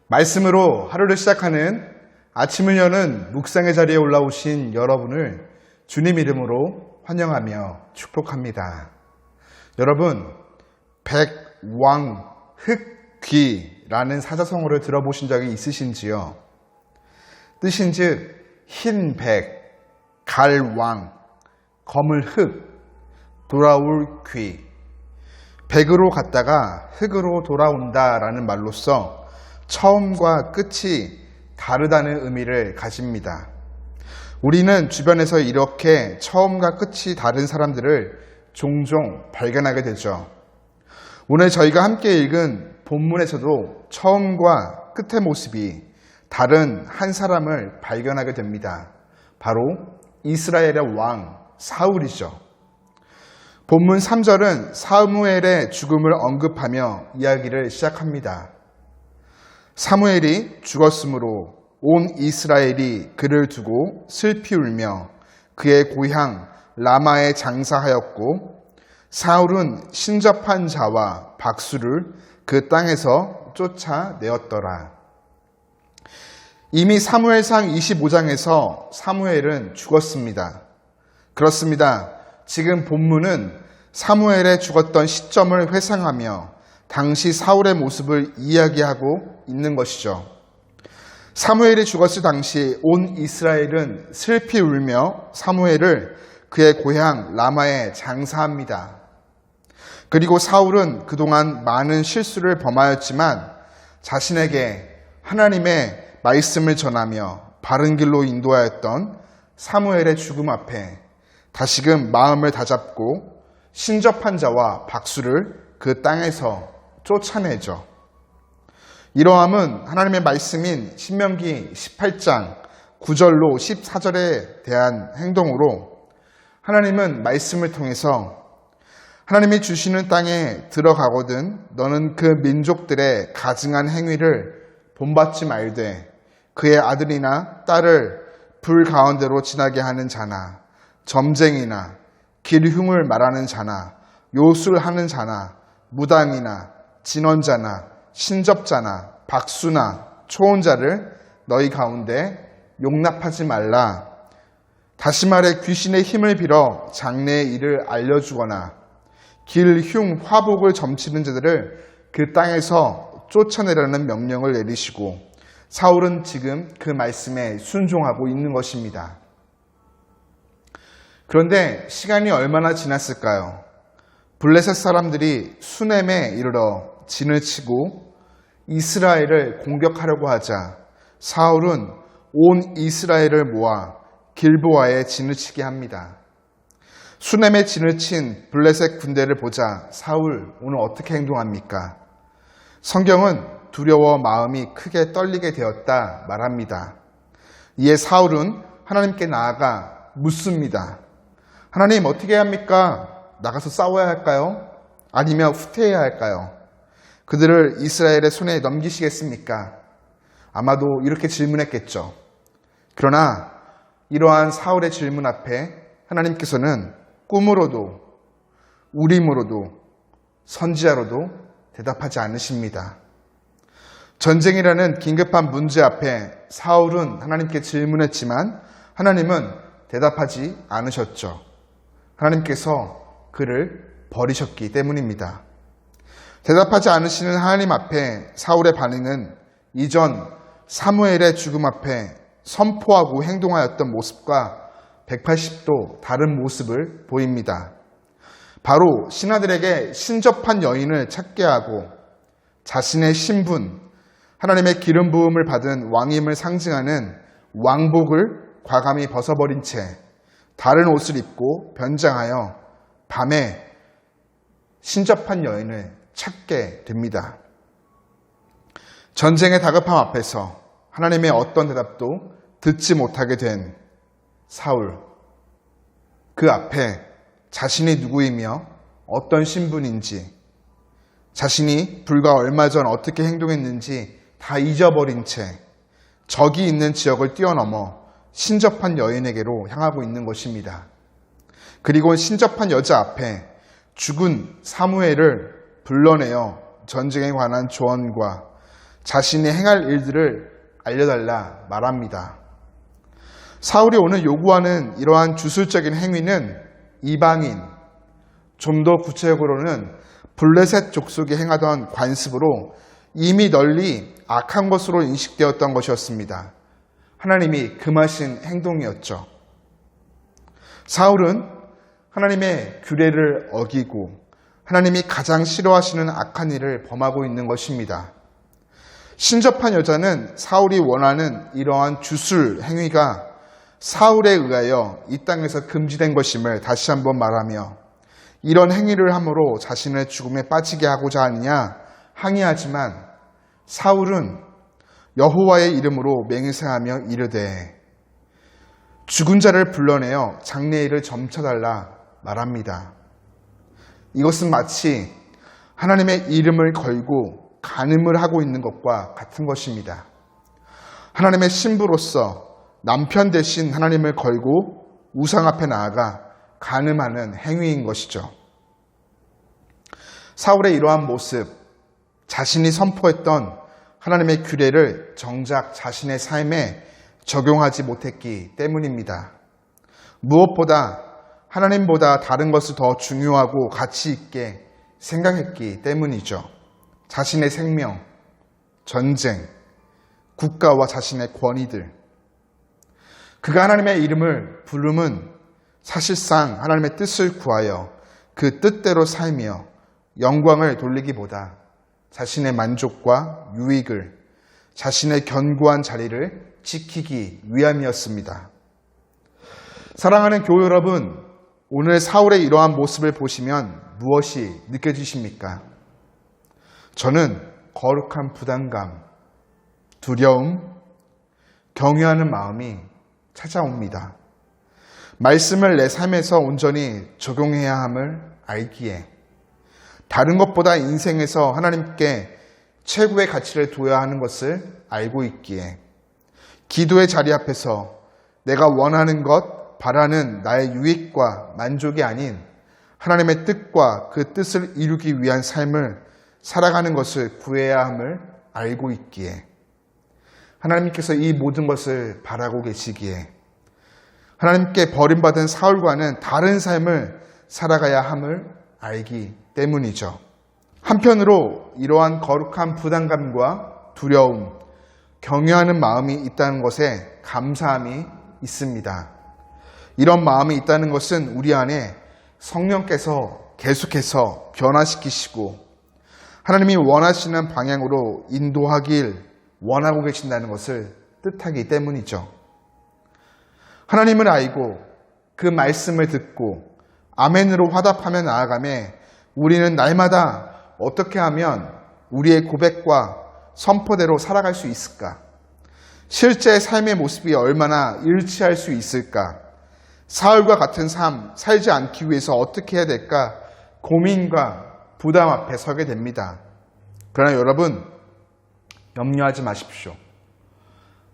말씀으로 하루를 시작하는 아침을 여는 묵상의 자리에 올라오신 여러분을 주님 이름으로 환영하며 축복합니다. 여러분, 백왕흑귀라는 사자성어를 들어보신 적이 있으신지요? 뜻인즉 흰 백, 갈왕, 검을 흑, 돌아올 귀. 백으로 갔다가 흑으로 돌아온다라는 말로써 처음과 끝이 다르다는 의미를 가집니다. 우리는 주변에서 이렇게 처음과 끝이 다른 사람들을 종종 발견하게 되죠. 오늘 저희가 함께 읽은 본문에서도 처음과 끝의 모습이 다른 한 사람을 발견하게 됩니다. 바로 이스라엘의 왕 사울이죠. 본문 3절은 사무엘의 죽음을 언급하며 이야기를 시작합니다. 사무엘이 죽었으므로 온 이스라엘이 그를 두고 슬피 울며 그의 고향 라마에 장사하였고 사울은 신접한 자와 박수를 그 땅에서 쫓아내었더라. 이미 사무엘상 25장에서 사무엘은 죽었습니다. 그렇습니다. 지금 본문은 사무엘의 죽었던 시점을 회상하며 당시 사울의 모습을 이야기하고 있는 것이죠. 사무엘이 죽었을 당시 온 이스라엘은 슬피 울며 사무엘을 그의 고향 라마에 장사합니다. 그리고 사울은 그동안 많은 실수를 범하였지만 자신에게 하나님의 말씀을 전하며 바른 길로 인도하였던 사무엘의 죽음 앞에 다시금 마음을 다잡고 신접한 자와 박수를 그 땅에서 쫓아내죠. 이러함은 하나님의 말씀인 신명기 18장 9절로 14절에 대한 행동으로 하나님은 말씀을 통해서 하나님이 주시는 땅에 들어가거든 너는 그 민족들의 가증한 행위를 본받지 말되 그의 아들이나 딸을 불 가운데로 지나게 하는 자나 점쟁이나 길흉을 말하는 자나 요술하는 자나 무당이나 진언자나 신접자나 박수나 초혼자를 너희 가운데 용납하지 말라. 다시 말해 귀신의 힘을 빌어 장래의 일을 알려주거나 길흉 화복을 점치는 자들을 그 땅에서 쫓아내라는 명령을 내리시고 사울은 지금 그 말씀에 순종하고 있는 것입니다. 그런데 시간이 얼마나 지났을까요? 블레셋 사람들이 수넴에 이르러 진을 치고 이스라엘을 공격하려고 하자 사울은 온 이스라엘을 모아 길보아에 진을 치게 합니다. 수넴에 진을 친 블레셋 군대를 보자 사울 오늘 어떻게 행동합니까? 성경은 두려워 마음이 크게 떨리게 되었다 말합니다. 이에 사울은 하나님께 나아가 묻습니다. 하나님 어떻게 해야 합니까? 나가서 싸워야 할까요? 아니면 후퇴해야 할까요? 그들을 이스라엘의 손에 넘기시겠습니까? 아마도 이렇게 질문했겠죠. 그러나 이러한 사울의 질문 앞에 하나님께서는 꿈으로도 우림으로도 선지자로도 대답하지 않으십니다. 전쟁이라는 긴급한 문제 앞에 사울은 하나님께 질문했지만 하나님은 대답하지 않으셨죠. 하나님께서 그를 버리셨기 때문입니다. 대답하지 않으시는 하나님 앞에 사울의 반응은 이전 사무엘의 죽음 앞에 선포하고 행동하였던 모습과 180도 다른 모습을 보입니다. 바로 신하들에게 신접한 여인을 찾게 하고 자신의 신분, 하나님의 기름 부음을 받은 왕임을 상징하는 왕복을 과감히 벗어버린 채 다른 옷을 입고 변장하여 밤에 신접한 여인을 찾게 됩니다. 전쟁의 다급함 앞에서 하나님의 어떤 대답도 듣지 못하게 된 사울. 그 앞에 자신이 누구이며 어떤 신분인지, 자신이 불과 얼마 전 어떻게 행동했는지 다 잊어버린 채 적이 있는 지역을 뛰어넘어 신접한 여인에게로 향하고 있는 것입니다. 그리고 신접한 여자 앞에 죽은 사무엘을 불러내어 전쟁에 관한 조언과 자신이 행할 일들을 알려달라 말합니다. 사울이 오늘 요구하는 이러한 주술적인 행위는 이방인, 좀 더 구체적으로는 블레셋 족속이 행하던 관습으로 이미 널리 악한 것으로 인식되었던 것이었습니다. 하나님이 금하신 행동이었죠. 사울은 하나님의 규례를 어기고 하나님이 가장 싫어하시는 악한 일을 범하고 있는 것입니다. 신접한 여자는 사울이 원하는 이러한 주술 행위가 사울에 의하여 이 땅에서 금지된 것임을 다시 한번 말하며 이런 행위를 함으로 자신을 죽음에 빠지게 하고자 하느냐 항의하지만 사울은 여호와의 이름으로 맹세하며 이르되 죽은 자를 불러내어 장례일을 점쳐달라 말합니다. 이것은 마치 하나님의 이름을 걸고 간음을 하고 있는 것과 같은 것입니다. 하나님의 신부로서 남편 대신 하나님을 걸고 우상 앞에 나아가 간음하는 행위인 것이죠. 사울의 이러한 모습, 자신이 선포했던 하나님의 규례를 정작 자신의 삶에 적용하지 못했기 때문입니다. 무엇보다 하나님보다 다른 것을 더 중요하고 가치 있게 생각했기 때문이죠. 자신의 생명, 전쟁, 국가와 자신의 권위들. 그가 하나님의 이름을 부름은 사실상 하나님의 뜻을 구하여 그 뜻대로 살며 영광을 돌리기보다 자신의 만족과 유익을, 자신의 견고한 자리를 지키기 위함이었습니다. 사랑하는 교회 여러분, 오늘 사울의 이러한 모습을 보시면 무엇이 느껴지십니까? 저는 거룩한 부담감, 두려움, 경외하는 마음이 찾아옵니다. 말씀을 내 삶에서 온전히 적용해야 함을 알기에, 다른 것보다 인생에서 하나님께 최고의 가치를 둬야 하는 것을 알고 있기에, 기도의 자리 앞에서 내가 원하는 것, 바라는 나의 유익과 만족이 아닌 하나님의 뜻과 그 뜻을 이루기 위한 삶을 살아가는 것을 구해야 함을 알고 있기에, 하나님께서 이 모든 것을 바라고 계시기에 하나님께 버림받은 사울과는 다른 삶을 살아가야 함을 알기 때문이죠. 한편으로 이러한 거룩한 부담감과 두려움, 경외하는 마음이 있다는 것에 감사함이 있습니다. 이런 마음이 있다는 것은 우리 안에 성령께서 계속해서 변화시키시고 하나님이 원하시는 방향으로 인도하길 원하고 계신다는 것을 뜻하기 때문이죠. 하나님을 알고 그 말씀을 듣고 아멘으로 화답하며 나아가며 우리는 날마다 어떻게 하면 우리의 고백과 선포대로 살아갈 수 있을까? 실제 삶의 모습이 얼마나 일치할 수 있을까? 사울과 같은 삶 살지 않기 위해서 어떻게 해야 될까? 고민과 부담 앞에 서게 됩니다. 그러나 여러분, 염려하지 마십시오.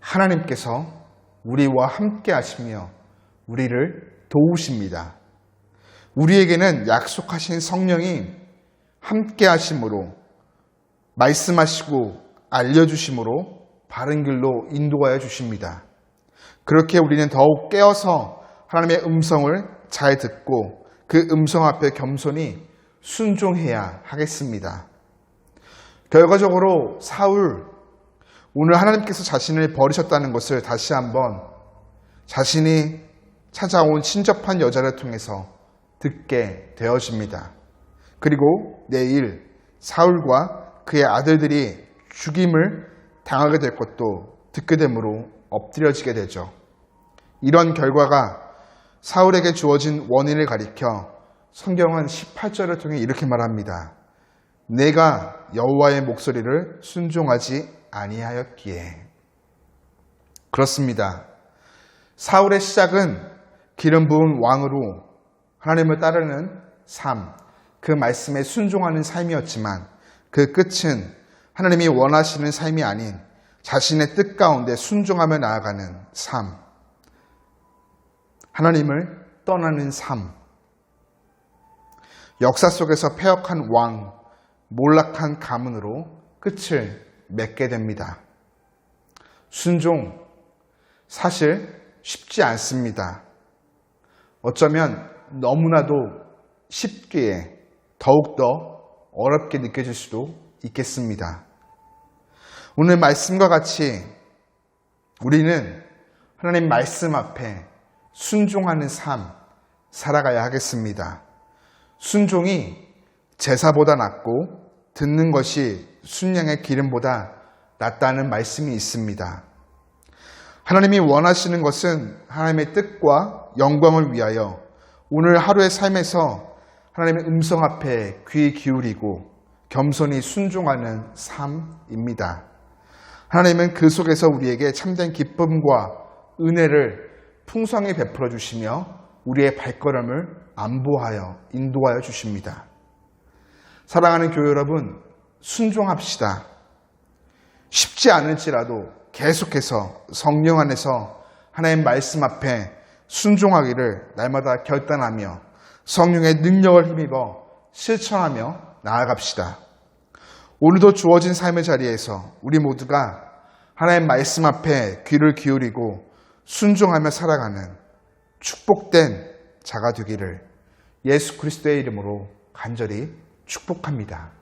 하나님께서 우리와 함께 하시며 우리를 도우십니다. 우리에게는 약속하신 성령이 함께 하심으로, 말씀하시고 알려주심으로 바른 길로 인도하여 주십니다. 그렇게 우리는 더욱 깨어서 하나님의 음성을 잘 듣고 그 음성 앞에 겸손히 순종해야 하겠습니다. 결과적으로 사울, 오늘 하나님께서 자신을 버리셨다는 것을 다시 한번 자신이 찾아온 신접한 여자를 통해서 듣게 되어집니다. 그리고 내일 사울과 그의 아들들이 죽임을 당하게 될 것도 듣게 되므로 엎드려지게 되죠. 이런 결과가 사울에게 주어진 원인을 가리켜 성경은 18절을 통해 이렇게 말합니다. 내가 여호와의 목소리를 순종하지 아니하였기에. 그렇습니다. 사울의 시작은 기름 부은 왕으로 하나님을 따르는 삶, 그 말씀에 순종하는 삶이었지만 그 끝은 하나님이 원하시는 삶이 아닌 자신의 뜻 가운데 순종하며 나아가는 삶, 하나님을 떠나는 삶, 역사 속에서 패역한 왕, 몰락한 가문으로 끝을 맺게 됩니다. 순종, 사실 쉽지 않습니다. 어쩌면 너무나도 쉽기에 더욱더 어렵게 느껴질 수도 있겠습니다. 오늘 말씀과 같이 우리는 하나님 말씀 앞에 순종하는 삶 살아가야 하겠습니다. 순종이 제사보다 낫고 듣는 것이 순양의 기름보다 낫다는 말씀이 있습니다. 하나님이 원하시는 것은 하나님의 뜻과 영광을 위하여 오늘 하루의 삶에서 하나님의 음성 앞에 귀 기울이고 겸손히 순종하는 삶입니다. 하나님은 그 속에서 우리에게 참된 기쁨과 은혜를 풍성히 베풀어 주시며 우리의 발걸음을 안보하여 인도하여 주십니다. 사랑하는 교회 여러분, 순종합시다. 쉽지 않을지라도 계속해서 성령 안에서 하나님 말씀 앞에 순종하기를 날마다 결단하며 성령의 능력을 힘입어 실천하며 나아갑시다. 오늘도 주어진 삶의 자리에서 우리 모두가 하나님 말씀 앞에 귀를 기울이고 순종하며 살아가는 축복된 자가 되기를 예수 그리스도의 이름으로 간절히 축복합니다.